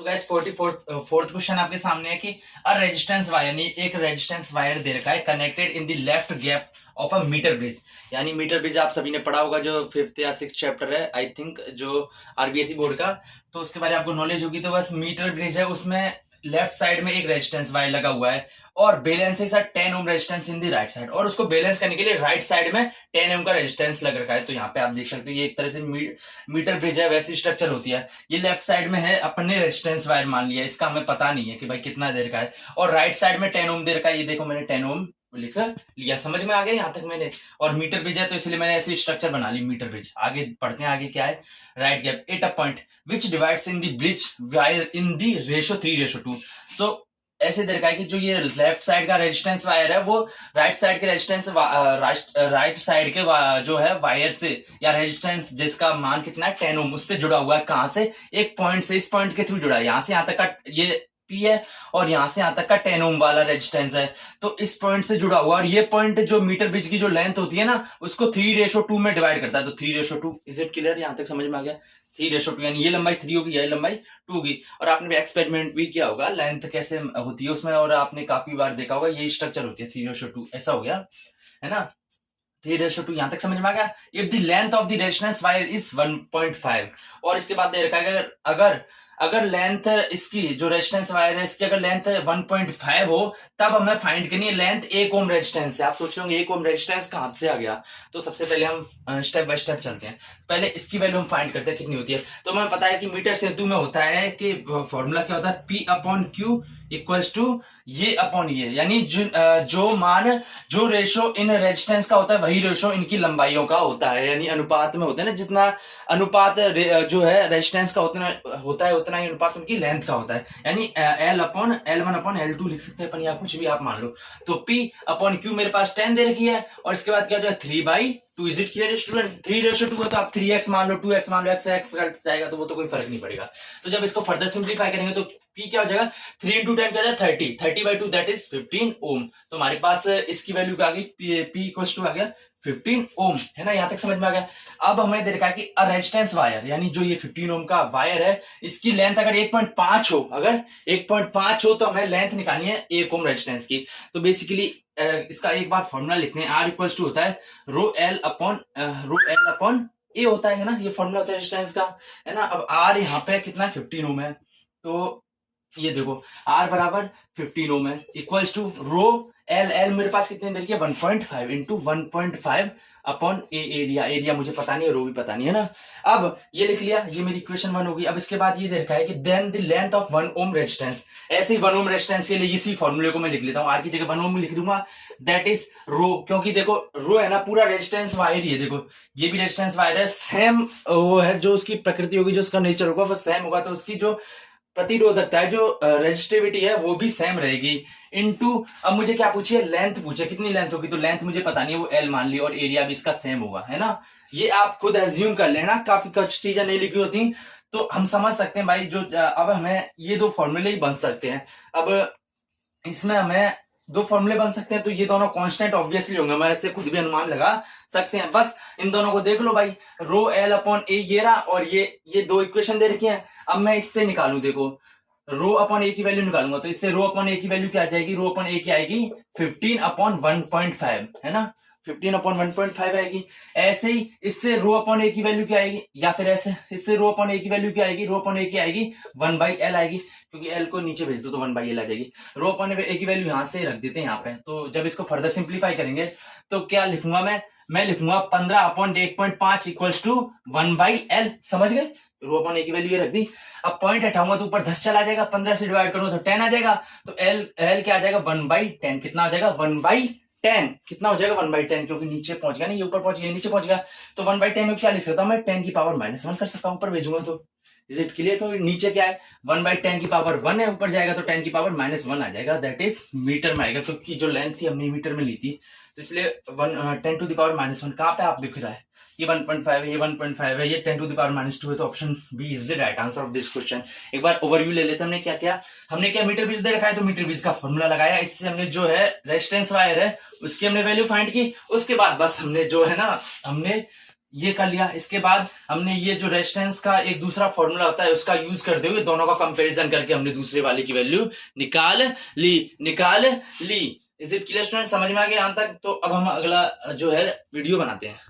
Guys 44th question आपके सामने है कि अ रेजिस्टेंस वायर यानी एक रेजिस्टेंस वायर दे रखा है connected in the left gap of a meter bridge. यानी मीटर ब्रिज आप सभी ने पढ़ा होगा, जो 5th या 6th चैप्टर है आई थिंक, जो आरबीएसई बोर्ड का, तो उसके बारे में आपको नॉलेज होगी। तो बस मीटर ब्रिज है, उसमें लेफ्ट साइड में एक रेजिस्टेंस वायर लगा हुआ है और बैलेंस है 10 ohm resistance in the right side, और उसको बैलेंस करने के लिए राइट साइड में 10 ओम का रेजिस्टेंस लग रखा है। तो यहाँ पे आप देख सकते हो ये एक तरह से मीटर ब्रिज है, वैसी स्ट्रक्चर होती है। ये लेफ्ट साइड में है, अपने रेजिस्टेंस वायर मान लिया, इसका हमें पता नहीं है कि भाई कितना देर का है, और राइट साइड में 10 ओम दे रखा है। ये देखो मैंने 10 ओम लिख लिया, समझ में आ गया यहाँ तक मैंने। और मीटर ब्रिज है तो इसलिए मैंने ऐसी स्ट्रक्चर बना ली मीटर ब्रिज। आगे पढ़ते हैं, आगे क्या है। Right gap at a point which divides in the bridge wire in the ratio 3:2। सो ऐसे दरकार है कि जो ये लेफ्ट साइड का रेजिस्टेंस वायर है वो राइट साइड के रेजिस्टेंस राइट साइड के जो है वायर से, या रेजिस्टेंस जिसका मान कितना है 10 ओम, उससे जुड़ा हुआ है। कहां से? एक पॉइंट से, इस पॉइंट के थ्रू जुड़ा है। यहां से यहां तक का ये पी है और यहां से यहां तक का 10 ओम वाला रेजिस्टेंस है, तो इस पॉइंट से जुड़ा हुआ। और ये पॉइंट जो मीटर ब्रिज की जो लेंथ होती है ना, उसको 3:2 में डिवाइड करता है। तो 3:2, इज इट क्लियर? यहां तक समझ में आ गया? 3:2 यानी ये लंबाई 3 होगी, ये लंबाई 2 होगी। और आपने भी एक्सपेरिमेंट भी किया होगा लेंथ कैसे होती है उसमें, और आपने काफी बार देखा होगा ये स्ट्रक्चर होती है 3:2। ऐसा हो गया है ना, 3:2। यहां तक समझ में आ गया। If the length of the resistance wire is 1.5, और इसके बाद दे रखा है अगर अगर लेंथ इसकी जो रेजिस्टेंस वायर है इसकी अगर लेंथ 1.5 हो, तब हमें फाइंड करनी है लेंथ 1 ओम रेजिस्टेंस है। आप सोच रहे होंगे 1 ओम रेजिस्टेंस कहां से आ गया, तो सबसे पहले हम स्टेप बाय स्टेप चलते हैं। पहले इसकी वैल्यू हम फाइंड करते हैं कितनी होती है। तो हमें पता है कि मीटर सेतु में होता है कि फॉर्मूला क्या होता है, P/Q इक्वल्स टू ये अपॉन ये, यानी जो मान जो रेशो इन रेजिस्टेंस का होता है वही रेशो इनकी लंबाइयों का होता है। यानी अनुपात में होता है ना, जितना अनुपात जो है रेजिस्टेंस का होता है उतना ही अनुपात उनकी लेंथ का होता है। यानी L/L1/L2 लिख सकते हैं अपन, या कुछ भी आप मान लो। तो P/Q मेरे पास 10 दे रखी है, और इसके बाद क्या जो है 3/2। Is it clear student? 3:2 है तो आप 3x मान लो, 2x मान लो, x जाएगा तो वो तो कोई फर्क नहीं पड़ेगा। तो जब इसको फर्दर सिंप्लीफाई करेंगे तो P क्या हो जाएगा, 3 × 10 क्या हो जाएगा 30, 30/2 दैट इज 15 ओम। तो हमारे पास इसकी वैल्यू क्या आ गई, P इक्वल्स टू आ गया 15 ओम, है ना। यहां तक समझ में आ गया। अब हमें दे रखा है कि रेजिस्टेंस वायर, यानी जो ये 15 ओम का वायर है, इसकी लेंथ अगर 1.5 हो, अगर 1.5 हो तो हमें लेंथ निकालनी है 1 ओम रेजिस्टेंस की। तो बेसिकली इसका एक बार फॉर्मूला लिखते हैं। R इक्वल्स टू होता है ρL/A होता है ना, ये फॉर्मूला होता है रेजिस्टेंस का, है ना। अब R यहाँ पे कितना है 15 ओम है, तो ये देखो R बराबर 15 ओम है, इक्वल्स टू ρL मेरे पास कितने दे रखी है 1.5 इंटू 1.5 अपॉन एरिया मुझे पता नहीं है, रो भी पता नहीं है ना। अब ये लिख लिया, ये मेरी इक्वेशन 1 होगी। अब इसके बाद ये दे रखा है कि then the length of 1 ohm resistance. ऐसे ही 1 ओम रेजिस्टेंस के लिए इसी फॉर्मूले को मैं लिख लेता हूँ, आर की जगह 1 ओम लिख दूंगा, दैट इज रो। क्योंकि देखो रो है ना पूरा रेजिस्टेंस वायर, ये देखो ये भी रेजिस्टेंस वायर है, सेम वो है, जो उसकी प्रकृति होगी, जो उसका नेचर होगा वो सेम होगा, तो उसकी जो प्रतिरोधकता है, जो रेजिस्टिविटी है, वो भी सेम रहेगी। इनटू अब मुझे क्या पूछिए, लेंथ पूछे, कितनी लेंथ होगी, तो लेंथ मुझे पता नहीं है, वो L मान ली, और एरिया भी इसका सेम होगा, है ना। ये आप खुद एज्यूम कर लेना, काफी कुछ चीजें नहीं लिखी होती तो हम समझ सकते हैं भाई। जो अब हमें ये 2 फॉर्मूले ही बन सकते हैं। अब इसमें हमें 2 फॉर्मूले बन सकते हैं, तो ये दोनों कांस्टेंट ऑब्वियसली होंगे, मैं ऐसे खुद भी अनुमान लगा सकते हैं। बस इन दोनों को देख लो भाई, ρL/A ये रहा, और ये 2 इक्वेशन दे रखी हैं। अब मैं इससे निकालू, देखो ρ/A की वैल्यू निकालूंगा, तो इससे ρ/A की वैल्यू क्या आ जाएगी, ρ/A की आएगी 15/1.5, है ना, 15/1.5 आएगी। ऐसे ही इससे ρ/A की वैल्यू क्या आएगी, या फिर ऐसे इससे ρ/A की वैल्यू क्या आएगी, ρ/A की आएगी 1/L आएगी, क्योंकि L को नीचे भेज दो तो 1/L आ जाएगी। ρ/A की वैल्यू यहां से रख देते हैं यहाँ पे। तो जब इसको फर्दर सिंप्लीफाई करेंगे तो क्या लिखूंगा मैं लिखूंगा 15/1.5 इक्वल्स टू 1/L। समझ गए, ρ/A की वैल्यू ये रख दी। अब पॉइंट हटाऊंगा तो ऊपर 10 चला जाएगा, 15 से डिवाइड करूंगा तो 10 आ जाएगा, तो L क्या आ जाएगा 1/10। कितना हो जाएगा 1/10, कितना हो जाएगा 1/10, क्योंकि नीचे पहुंच गया ना, ये ऊपर पहुंच गया, नीचे पहुंच गया, तो 1/10 में क्या लिख सकता हूं मैं, 10 की पावर -1 कर सकता हूं, ऊपर भेजूंगा तो। Is it clear? तो नीचे क्या है 1/10 की पावर 1 है, ऊपर जाएगा तो 10 की पावर -1 आ जाएगा, दैट इज मीटर में आएगा, क्योंकि जो लेंथ थी हमने मीटर में ली थी, तो इसलिए 10 टू द पावर -1 कहां पे आप दिख रहा है, ये 1.5 है, ये 1.5 है, ये 10 टू द पावर -2 है, तो option B is the right answer of this question. एक बार ओवरव्यू ले लेते हैं, हमने क्या मीटर ब्रिज दे रखा है, तो मीटर ब्रिज का फॉर्मूला लगाया, इससे हमने जो है रेजिस्टेंस वायर है उसकी हमने वैल्यू फाइंड की। उसके बाद बस हमने जो है ना, हमने ये कर लिया। इसके बाद हमने ये जो रेजिस्टेंस का एक दूसरा फॉर्मूला होता है उसका यूज करते हुए दोनों का कंपैरिजन करके हमने दूसरे वाले की वैल्यू निकाल ली। Is it clear student? समझ में आ गया यहां तक? तो अब हम अगला जो है वीडियो बनाते हैं।